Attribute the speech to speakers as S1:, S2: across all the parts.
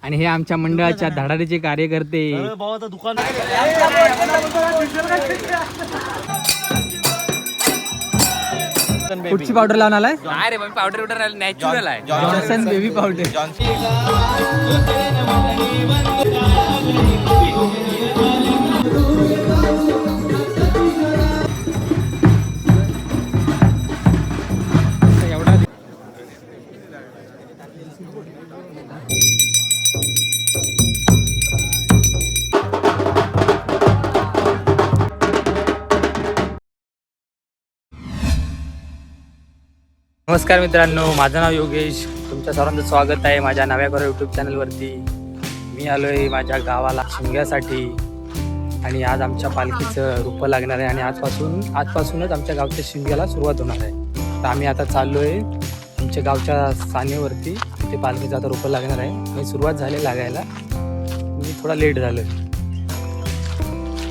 S1: आणि हे आमच्या मंडळाच्या धडाडीचे कार्यकर्ते. कुठची पावडर लावून आलाय?
S2: नाही रे पावडर नॅचरल आहे.
S1: Johnson baby powder. नमस्कार मित्रांनो, माझं नाव योगेश. तुमच्या सर्वांचं स्वागत आहे माझ्या नव्या करो यूट्यूब चॅनलवरती. मी आलो आहे माझ्या गावाला शिमग्यासाठी आणि आज आमच्या पालखीचं रूप लागणार आहे आणि आजपासूनच आमच्या गावच्या शिमग्याला सुरुवात होणार आहे. तर आम्ही आता चाललो आहे आमच्या गावच्या सानेवरती. तिथे पालखीचं आता रूप लागणार आहे. मी सुरुवात झाली लागायला, मी थोडा लेट झालो आहे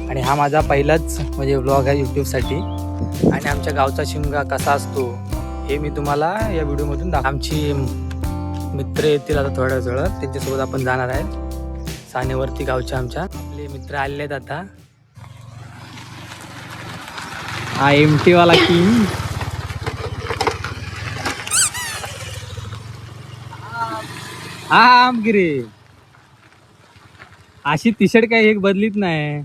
S1: आणि हा माझा पहिलाच म्हणजे व्लॉग आहे यूट्यूबसाठी. आणि आमच्या गावचा शिमगा कसा असतो हे मी तुम्हाला या व्हिडिओमधून आमची मित्र येतील आता थोड्या वेळात, त्यांच्यासोबत आपण जाणार आहे सानेवरती. गावच्या आमच्या आपले मित्र आलेले आहेत आता. हा एमटी वाला किंग. हा आमगिरे अशी टी शर्ट काय एक बदलीत नाही.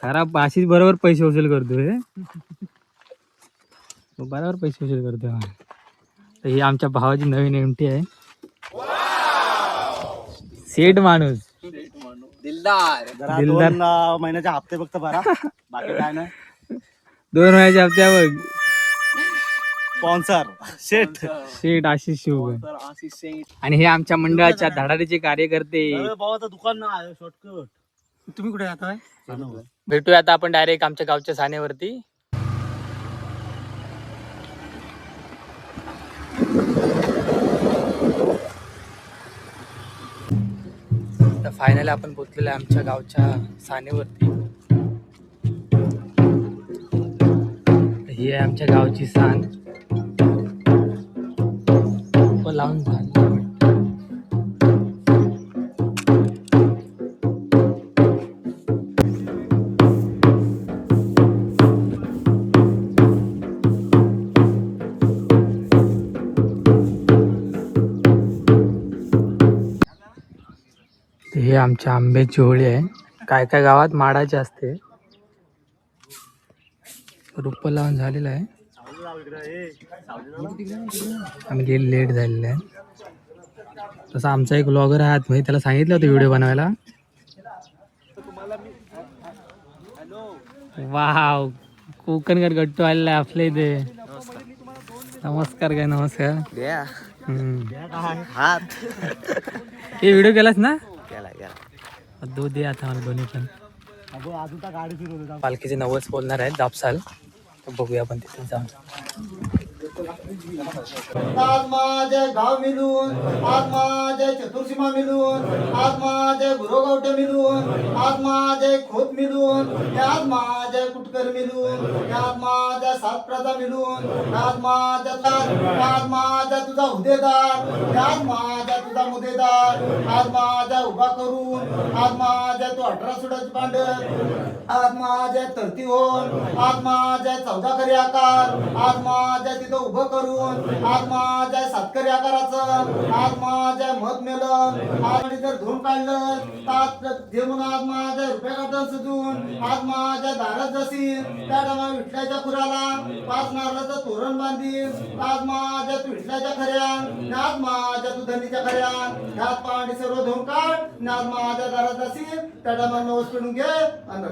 S1: खराब अशीच बरोबर पैसे वसूल करतोय, बरोबर पैसे वसूल करतोय. तर ही आमच्या भावाची नवीन एमटी आहे. सेठ माणूस
S2: दिलदार.
S1: दिलदार.
S3: महिन्याचे हप्ते फक्त भरा, बाकी काय नाही.
S1: 2 महिन्याच्या हप्त्यावर
S3: स्पॉन्सर शेठ
S1: सेठ आशिष शिव. आणि हे आमच्या मंडळाच्या धडाडीचे कार्यकर्ते.
S3: भावाचं दुकान ना आहे शॉर्टकट.
S1: तुम्ही कुठे जाताय? भेटूया आता आपण डायरेक्ट आमच्या गावच्या सानेवरती. तर फायनली आपण पोहोचलेलो आहे आमच्या गावच्या सानेवरती. ही आहे आमच्या गावची सान. लावून झाली. हे आमच्या आंब्याची होळी आहे. काय काय गावात माडाची असते. रूप लावून झालेलं आहे. आम्ही लेट झालेलं आहे. तसं आमचा एक ब्लॉगर आहे आतमध्ये, त्याला सांगितलं होतं व्हिडिओ बनवायला. वाव, कोकणकर गट्टू आलेला आहे आपल्या इथे. नमस्कार. काय नमस्कार. हे व्हिडिओ केलास ना? दो दे आता मला दोन्ही पण. पालखीचे नवस बोलणार आहेत दापसाल, तर बघूया आपण तिथे जाऊन.
S4: आज माझे गाव मिळून, आज माझे चतुर्सीमा मिळून, आज माझे गुरुगवट मिळून, आज माझे खोत मिळून, आज माझे कुटकर मिळून, आज माझ्या सात प्रजा मिळून, आज माझा तुझा हुदेदार, आज माझा तुझा मुदेदार, आज माझा उभा करून, आज माझ्या तू 18 सुडाची पांढर, आज माझ्या तरती होऊन, आज माझ्या 14 खरी आकार, आज माझ्या तिथं उभं करून, आज माझ्या 7 खरी आकाराचं, आज माझ्या मत मेलं, आज जर धुवून काढलं तात देऊन, आज माझ्या रुपया काढून सजून, आज माझ्या दारात जशी त्या टायमा विठल्याच्या खुराला 5 नारळाचं तोरण बांधीन, आज माझ्या तू विठल्याच्या खऱ्या, आज माझ्या तू धनीच्या खऱ्या, ह्यात पाणी सर्व धुवून काढ, आज माझ्या दारात जशी त्या टायमा नवस पिढून घे आणि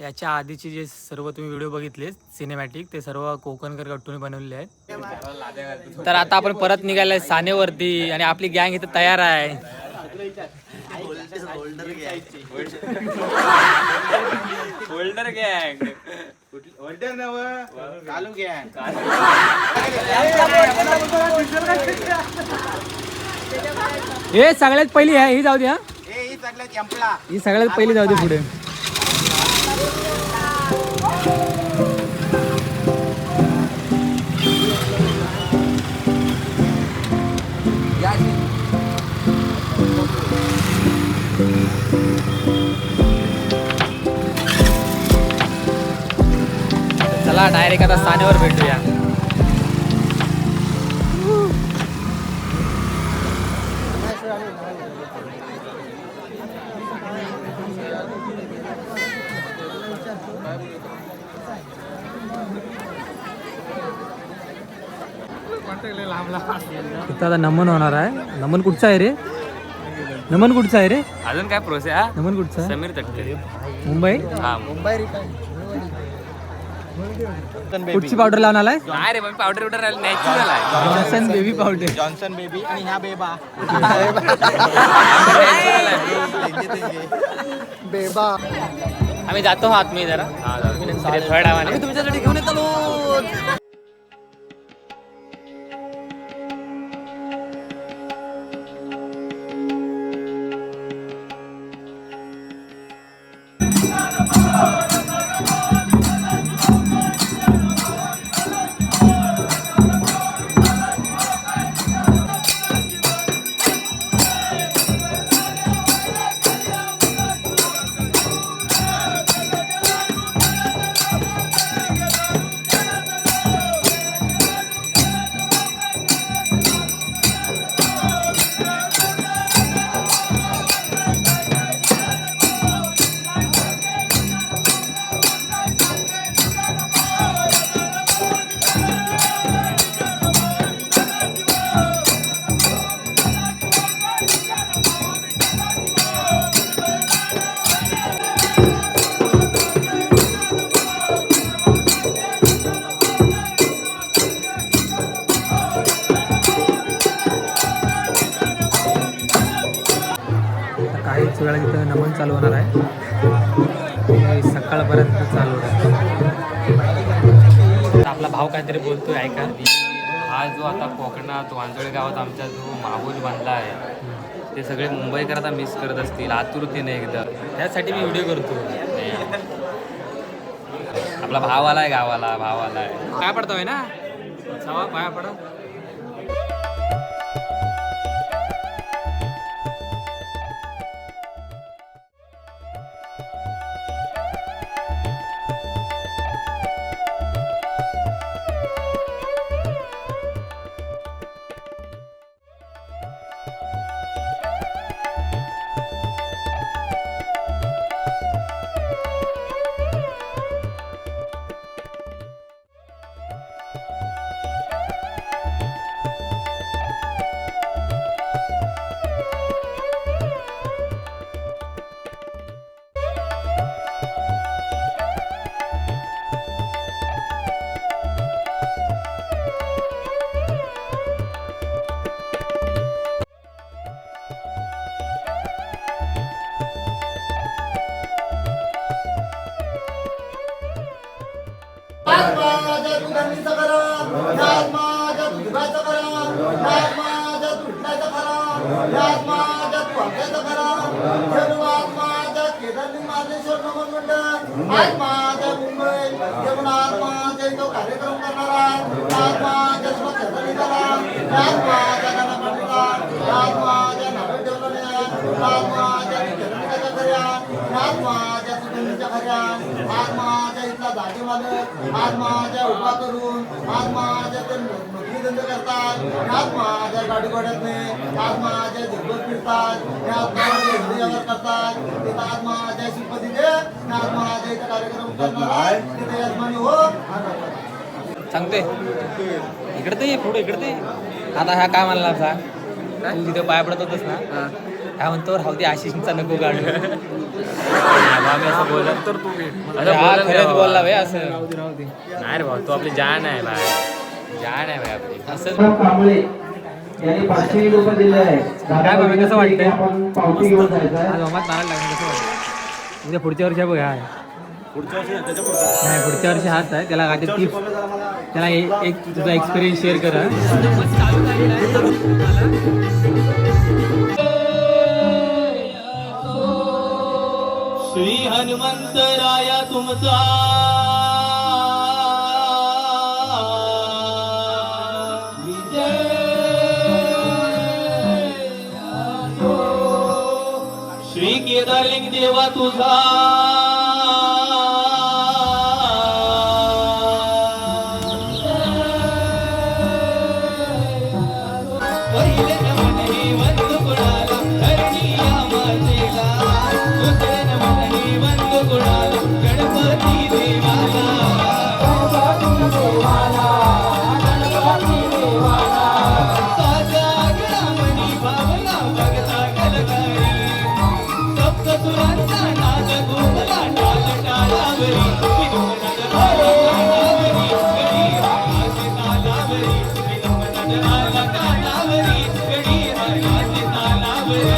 S1: त्याच्या आधीचे जे सर्व तुम्ही व्हिडिओ बघितले सिनेमॅटिक ते सर्व कोकणकर गट्टूने बनवलेले आहेत. तर आता आपण परत निघालोय सानेवरती आणि आपली गँग इथे तयार आहे.
S2: होल्डर गँग
S1: हे सगळ्यात पहिली आहे ही जाऊ द्या. ही सगळ्यात पहिली जाऊ दे पुढे. चला डायरेक्ट आता सानेवर भेटूया. इथं आता नमन होणार आहे. नमन कुठचा आहे रे? नमन कुठचा आहे रे?
S2: अजून काय प्रोसेस हा
S1: नमन कुठचा आहे?
S2: समीर तटकरे
S1: मुंबई.
S2: हा
S1: कुठची पावडर लावून आलाय?
S2: नाही रे मग पावडर बिवडर नॅचरल आहे.
S1: Johnson baby powder.
S3: Johnson baby आणि ह्या बेबा
S4: बेबा
S1: आम्ही जातो आत मी जरा थोड्या डावाने.
S2: तुमच्यासाठी घेऊन येतो.
S1: काहीच वेळा तिथं नमन चालू होणार आहे. हे सकाळपर्यंत चालू आहे. आपला भाव काहीतरी बोलतोय ऐका.
S2: हा जो आता कोकणात वांजोळे गावात आमचा जो माहोल बांधला आहे ते सगळे मुंबईकर आता मिस करत असतील आतुरतेने एकदा.
S1: त्यासाठी मी व्हिडिओ करतो.
S2: आपला भाव आलाय गावाला, भाव आलाय.
S1: काय पडतोय ना सवा पाया पडा.
S4: माझ्या तुझ्या कराम यात माझ्या तुझ्याचा कराम यात माझ्या तुझ्याचा कराम यात माझ्या तुझ्याचा कराम जन्मात माझ्या केदारनी मार्लेश्वर नमन मंडळ आज माझ्या मुंबई जेवणात माझ्या इथं कार्यक्रम करणारा आज माझ्या स्वच्छता निघाला आज माझ्या गाणं पाठवला आज माझ्या नावे ठेवलेल्या आज माझ्या केदारनीच्या घऱ्या आज माझ्या सुगंधीच्या घऱ्या आज माझ्या इथला दाजी मालक आज माझ्या उभा करून आज माझ्या ते नोकरी धंदे करतात आज माझ्या गाडी घोड्यातने आज माझ्या दिवस फिरतात आज माझ्या हृदयावर करतात तिथं आज माझ्या श्रीपती दे आज माझ्या इथं कार्यक्रम करणार तिथे यजमानी हो
S1: सांगते इकडे ते पुढे इकडे ते. आता ह्या काय म्हणला सांग तू तिथे पाया पडत होतस ना काय म्हणतो राहू दे आशिषचा नको काढू.
S2: आम्ही असं बोलत तर तू
S1: खरंच बोलला भाई असं.
S2: नाही रे भाऊ तू आपली जान आहे भाई, जान आहे भाई आपली.
S1: असं
S5: कांबळे यांनी 500 रुपये दिले आहे.
S1: काय बाबा, कसं वाटतंय?
S5: आपण पावती घेऊन जायचं आहे.
S1: आज होमात नारळ लागणार कसं वाटतं? उद्या पुढच्या वर्षी बघा आहे.
S3: पुढच्या वर्षी त्याच्या पुढच्या
S1: नाही पुढच्या वर्षी हाच आहे. त्याला काय टिप्स,
S3: जरा मला
S1: त्याला एक तुझा एक्सपिरियन्स शेअर करा.
S4: श्री हनुमंतराया तुमचा श्री केदारलिंग देवा तुझा पहिले नमन हे वंद गुणाला धरणीया मातेला, दुसरे नमन हे वंद गुणाला गणपती देवाला. साचा गणामणी भावना भगता कलकारी, सप्तसुरांचा नाद घुमला टाळ टाळावरी, विनोदात आला कानावरी, गडी हाताचे तालावरी, विनोदात आला कानावरी, गडी हाताचे तालावरी.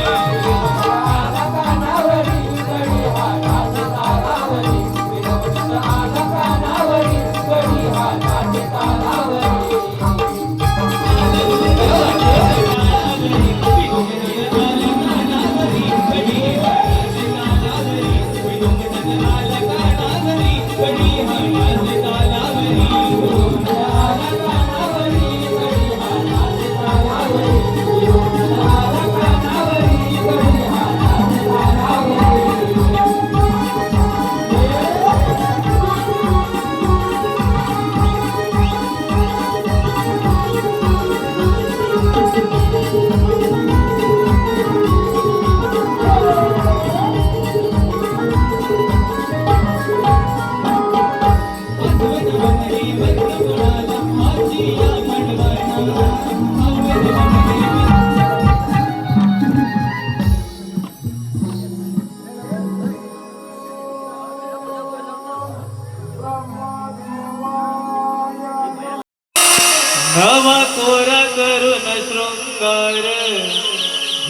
S4: नवा कोरा करून शृंगार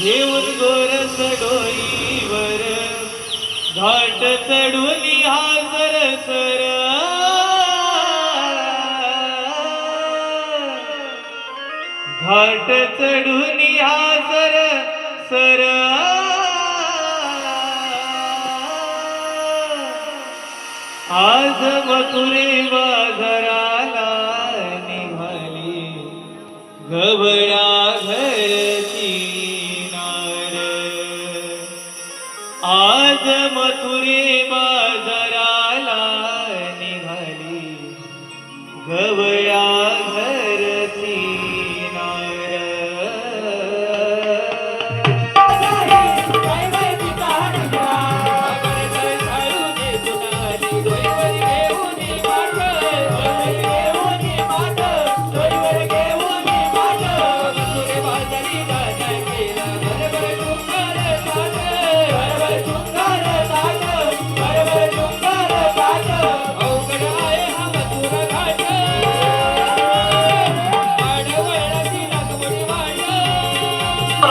S4: घेऊन गोरस डोईवर, घाट चढून हा सरसर, घाट चढून हा सरसर. आज मथुरे बाजाराला निघाली गवळा घरची नार, आज मथुरे बाजाराला निघाली गवळा घरची नार.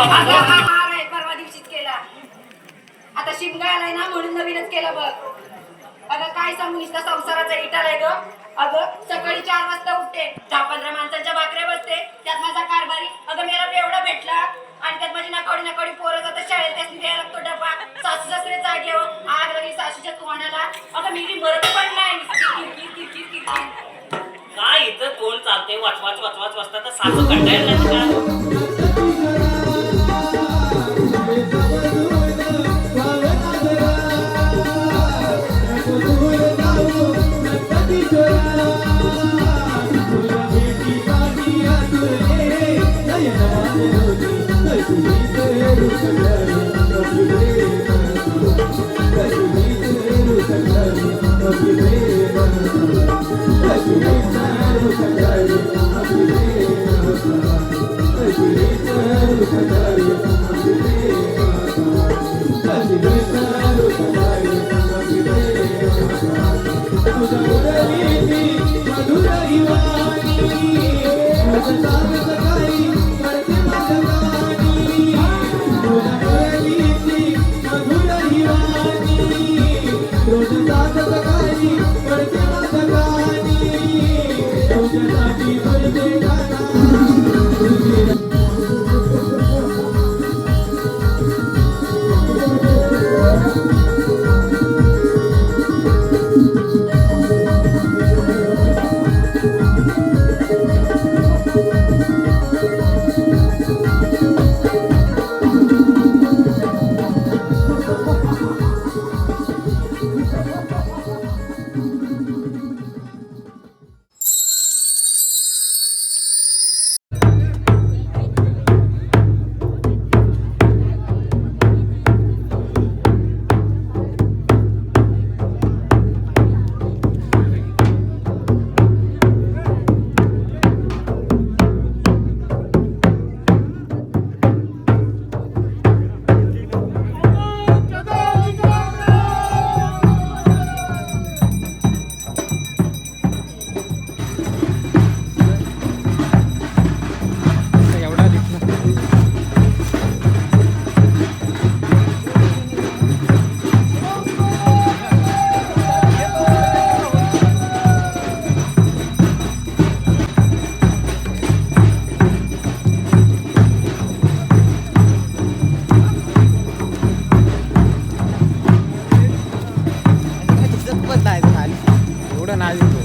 S6: अगं हा हार आहे परवा दिवशीच केला, आता शिमगा आलाय ना म्हणून नवीनच केला बघ. अगं काय सांगू, नुसता संसाराचा इटालाय ग. अगं सकाळी 4 वाजता उठते, 10-15 माणसांच्या भाकऱ्या बसते, त्यात माझा कारभारी अगं मेला एवढा भेटला, आणि त्यात माझी नकावडी पोरं जातात शाळेत, त्यात द्यायला लागतो डबा. सासू सासरे जागेवर आग लागली सासूच्या तोंडाला, अगं मी मरत पण नाही.
S7: काय इथं तोंड चालते वाचवाच वाचता तर सासू कंटाळला का?
S5: Thank you.
S1: एवढा दिसला. एवढं नाही दिसत.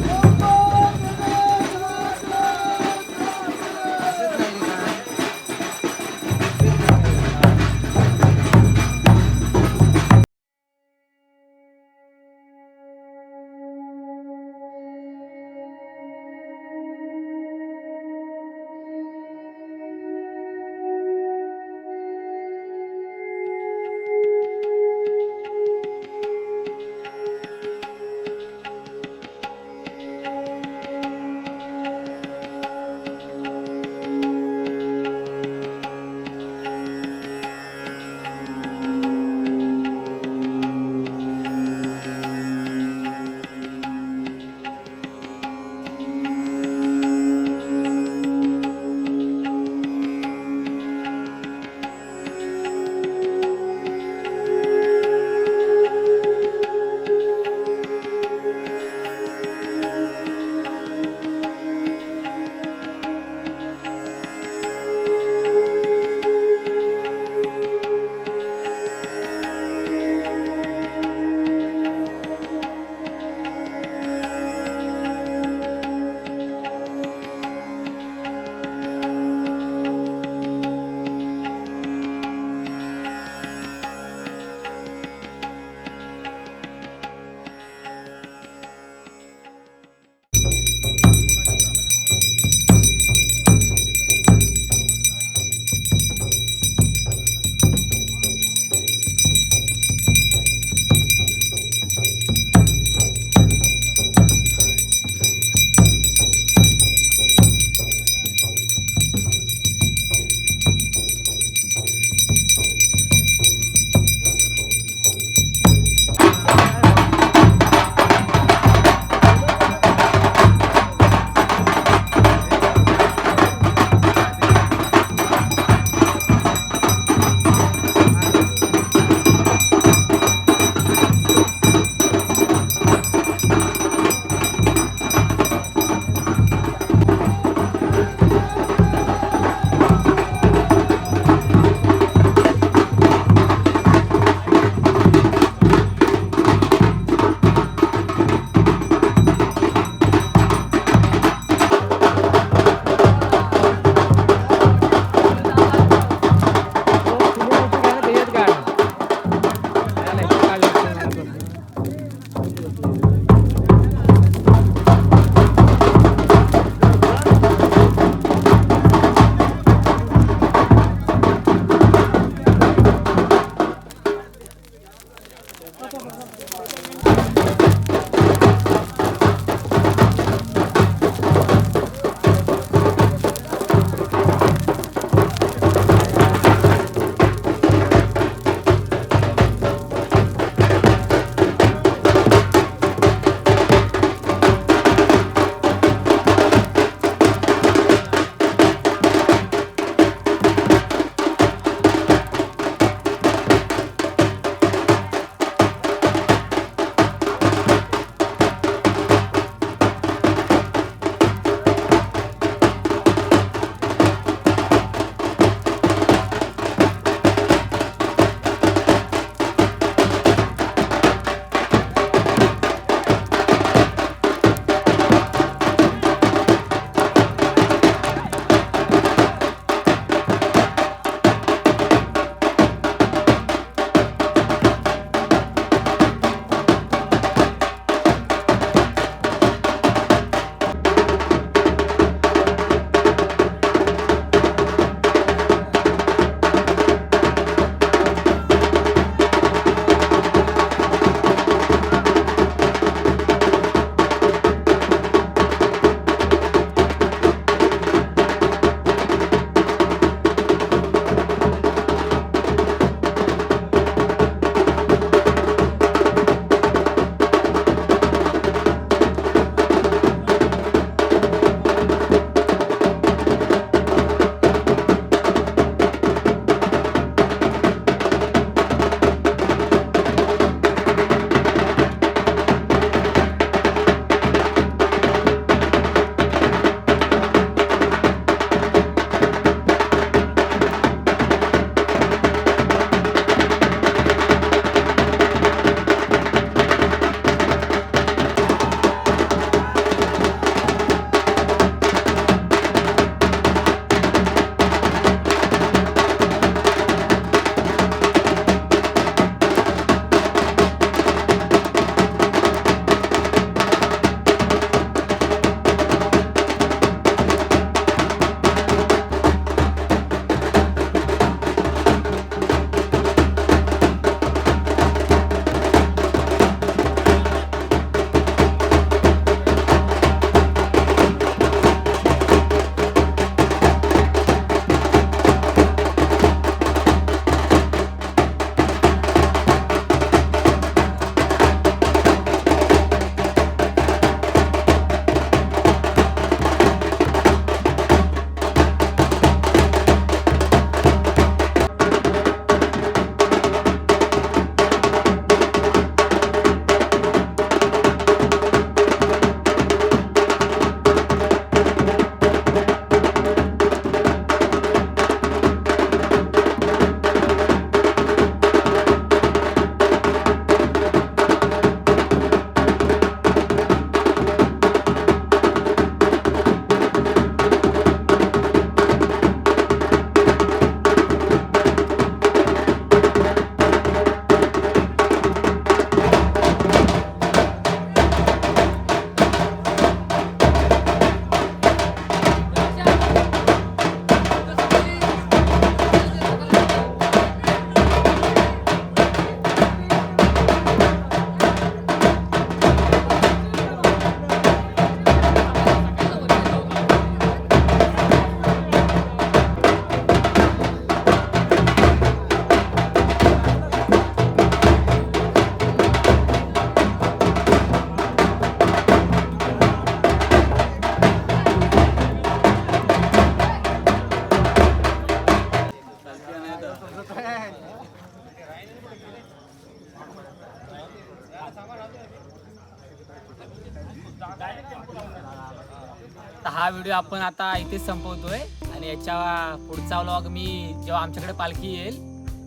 S1: तर हा व्हिडिओ आपण आता इथेच संपवतोय आणि याच्या पुढचा व्लॉग मी जेव्हा आमच्याकडे पालखी येईल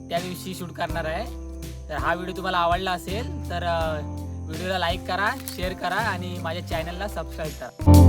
S1: त्या दिवशी शूट करणार आहे. तर हा व्हिडिओ तुम्हाला आवडला असेल तर व्हिडिओला लाईक करा, शेअर करा आणि माझ्या चॅनलला सबस्क्राईब करा.